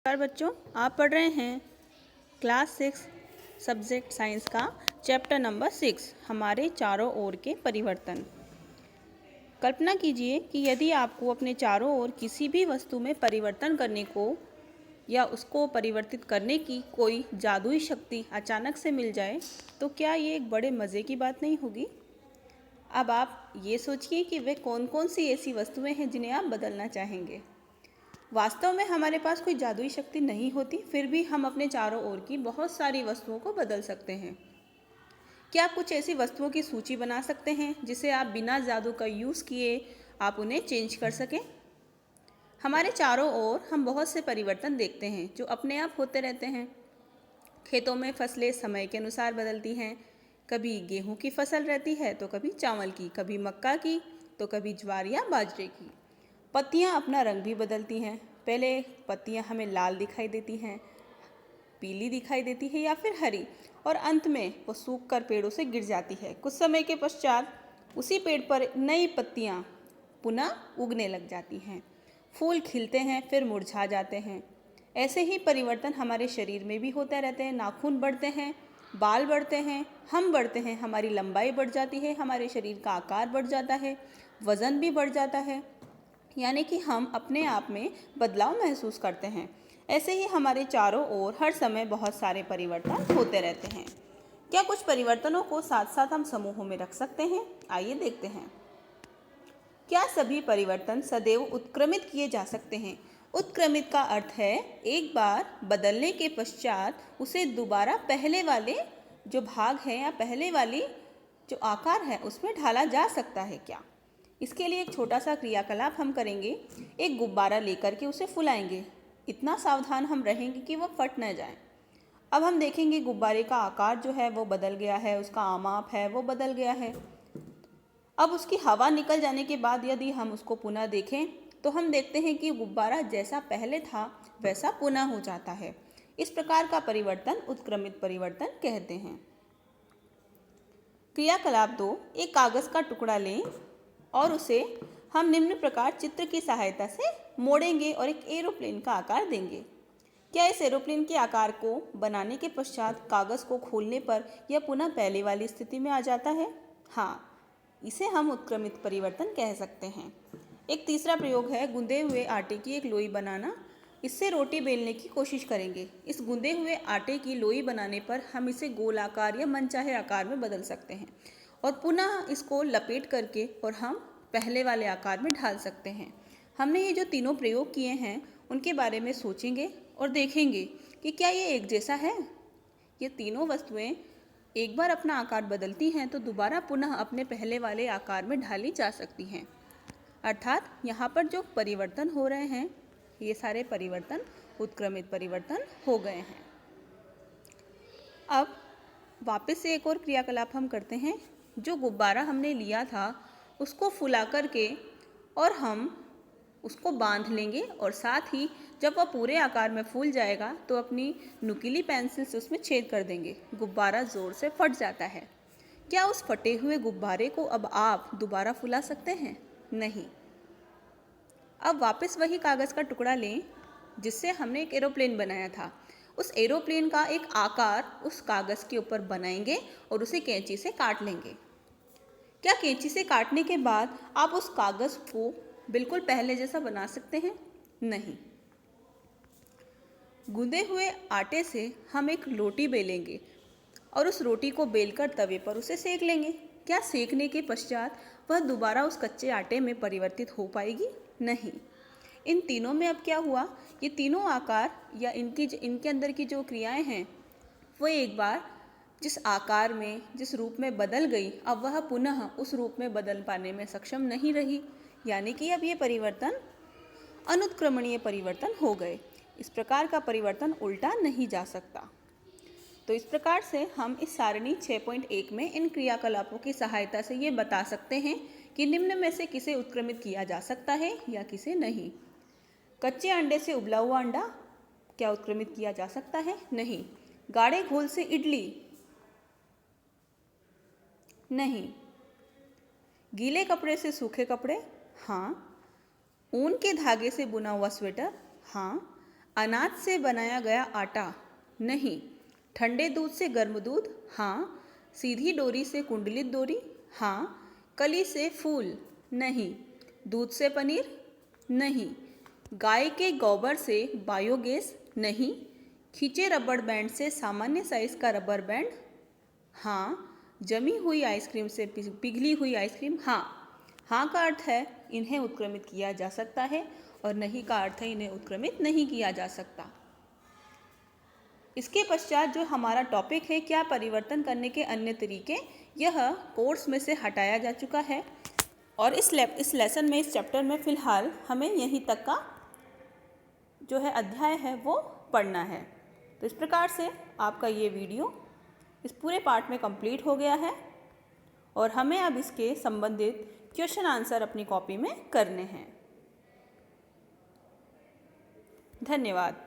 नमस्कार बच्चों, आप पढ़ रहे हैं क्लास 6 सब्जेक्ट साइंस का चैप्टर नंबर 6 हमारे चारों ओर के परिवर्तन। कल्पना कीजिए कि यदि आपको अपने चारों ओर किसी भी वस्तु में परिवर्तन करने को या उसको परिवर्तित करने की कोई जादुई शक्ति अचानक से मिल जाए तो क्या ये एक बड़े मज़े की बात नहीं होगी। अब आप ये सोचिए कि वे कौन कौन सी ऐसी वस्तुएं हैं जिन्हें आप बदलना चाहेंगे। वास्तव में हमारे पास कोई जादुई शक्ति नहीं होती, फिर भी हम अपने चारों ओर की बहुत सारी वस्तुओं को बदल सकते हैं। क्या आप कुछ ऐसी वस्तुओं की सूची बना सकते हैं जिसे आप बिना जादू का यूज़ किए आप उन्हें चेंज कर सकें। हमारे चारों ओर हम बहुत से परिवर्तन देखते हैं जो अपने आप होते रहते हैं। खेतों में फसलें समय के अनुसार बदलती हैं। कभी गेहूं की फसल रहती है तो कभी चावल की, कभी मक्का की तो कभी ज्वार या बाजरे की। पत्तियां अपना रंग भी बदलती हैं। पहले पत्तियां हमें लाल दिखाई देती हैं, पीली दिखाई देती है या फिर हरी, और अंत में वो सूख कर पेड़ों से गिर जाती है। कुछ समय के पश्चात उसी पेड़ पर नई पत्तियां पुनः उगने लग जाती हैं। फूल खिलते हैं फिर मुरझा जाते हैं। ऐसे ही परिवर्तन हमारे शरीर में भी होते रहते हैं। नाखून बढ़ते हैं, बाल बढ़ते हैं, हम बढ़ते हैं, हमारी लंबाई बढ़ जाती है, हमारे शरीर का आकार बढ़ जाता है, वज़न भी बढ़ जाता है, यानी कि हम अपने आप में बदलाव महसूस करते हैं। ऐसे ही हमारे चारों ओर हर समय बहुत सारे परिवर्तन होते रहते हैं। क्या कुछ परिवर्तनों को साथ साथ हम समूहों में रख सकते हैं? आइए देखते हैं। क्या सभी परिवर्तन सदैव उत्क्रमित किए जा सकते हैं? उत्क्रमित का अर्थ है एक बार बदलने के पश्चात उसे दोबारा पहले वाले जो भाग है या पहले वाली जो आकार है उसमें ढाला जा सकता है क्या? इसके लिए एक छोटा सा क्रियाकलाप हम करेंगे। एक गुब्बारा लेकर के उसे फुलाएंगे। इतना सावधान हम रहेंगे कि वह फट न जाए। अब हम देखेंगे गुब्बारे का आकार जो है वो बदल गया है, उसका आमाप है वो बदल गया है। अब उसकी हवा निकल जाने के बाद यदि हम उसको पुनः देखें तो हम देखते हैं कि गुब्बारा जैसा पहले था वैसा पुनः हो जाता है। इस प्रकार का परिवर्तन उत्क्रमित परिवर्तन कहते हैं। क्रियाकलाप 2, एक कागज़ का टुकड़ा लें और उसे हम निम्न प्रकार चित्र की सहायता से मोड़ेंगे और एक एरोप्लेन का आकार देंगे। क्या इस एरोप्लेन के आकार को बनाने के पश्चात कागज़ को खोलने पर यह पुनः पहले वाली स्थिति में आ जाता है? हाँ, इसे हम उत्क्रमित परिवर्तन कह सकते हैं। एक तीसरा प्रयोग है गूंदे हुए आटे की एक लोई बनाना। इससे रोटी बेलने की कोशिश करेंगे। इस गूंदे हुए आटे की लोई बनाने पर हम इसे गोलाकार या मनचाहे आकार में बदल सकते हैं और पुनः इसको लपेट करके और हम पहले वाले आकार में ढाल सकते हैं। हमने ये जो तीनों प्रयोग किए हैं उनके बारे में सोचेंगे और देखेंगे कि क्या ये एक जैसा है। ये तीनों वस्तुएं एक बार अपना आकार बदलती हैं तो दोबारा पुनः अपने पहले वाले आकार में ढाली जा सकती हैं। अर्थात यहाँ पर जो परिवर्तन हो रहे हैं ये सारे परिवर्तन उत्क्रमित परिवर्तन हो गए हैं। अब वापस से एक और क्रियाकलाप हम करते हैं। जो गुब्बारा हमने लिया था उसको फुला करके और हम उसको बांध लेंगे और साथ ही जब वह पूरे आकार में फूल जाएगा तो अपनी नुकीली पेंसिल से उसमें छेद कर देंगे। गुब्बारा ज़ोर से फट जाता है। क्या उस फटे हुए गुब्बारे को अब आप दोबारा फुला सकते हैं? नहीं। अब वापस वही कागज़ का टुकड़ा लें जिससे हमने एक एरोप्लेन बनाया था। उस एरोप्लेन का एक आकार उस कागज़ के ऊपर बनाएंगे और उसे कैंची से काट लेंगे। क्या कैंची से काटने के बाद आप उस कागज़ को बिल्कुल पहले जैसा बना सकते हैं? नहीं। गूंदे हुए आटे से हम एक रोटी बेलेंगे और उस रोटी को बेलकर तवे पर उसे सेक लेंगे। क्या सेकने के पश्चात वह दोबारा उस कच्चे आटे में परिवर्तित हो पाएगी? नहीं। इन तीनों में अब क्या हुआ, ये तीनों आकार या इनके अंदर की जो क्रियाएं हैं वो एक बार जिस आकार में जिस रूप में बदल गई अब वह पुनः उस रूप में बदल पाने में सक्षम नहीं रही, यानी कि अब ये परिवर्तन अनुत्क्रमणीय परिवर्तन हो गए। इस प्रकार का परिवर्तन उल्टा नहीं जा सकता। तो इस प्रकार से हम इस सारणी 6.1 में इन क्रियाकलापों की सहायता से ये बता सकते हैं कि निम्न में से किसे उत्क्रमित किया जा सकता है या किसे नहीं। कच्चे अंडे से उबला हुआ अंडा क्या उत्क्रमित किया जा सकता है? नहीं। गाढ़े घोल से इडली? नहीं। गीले कपड़े से सूखे कपड़े? हाँ। ऊन के धागे से बुना हुआ स्वेटर? हाँ। अनाज से बनाया गया आटा, नहीं। ठंडे दूध से गर्म दूध, हाँ। सीधी डोरी से कुंडलित डोरी, हाँ। कली से फूल, नहीं। दूध से पनीर, नहीं। गाय के गोबर से बायोगैस, नहीं। खींचे रबड़ बैंड से सामान्य साइज का रबर बैंड, हाँ। जमी हुई आइसक्रीम से पिघली हुई आइसक्रीम, हाँ। हाँ का अर्थ है इन्हें उत्क्रमित किया जा सकता है और नहीं का अर्थ है इन्हें उत्क्रमित नहीं किया जा सकता। इसके पश्चात जो हमारा टॉपिक है, क्या परिवर्तन करने के अन्य तरीके, यह कोर्स में से हटाया जा चुका है और इस लेसन में, इस चैप्टर में फ़िलहाल हमें यहीं तक का जो है अध्याय है वो पढ़ना है। तो इस प्रकार से आपका ये वीडियो इस पूरे पार्ट में कंप्लीट हो गया है और हमें अब इसके संबंधित क्वेश्चन आंसर अपनी कॉपी में करने हैं। धन्यवाद।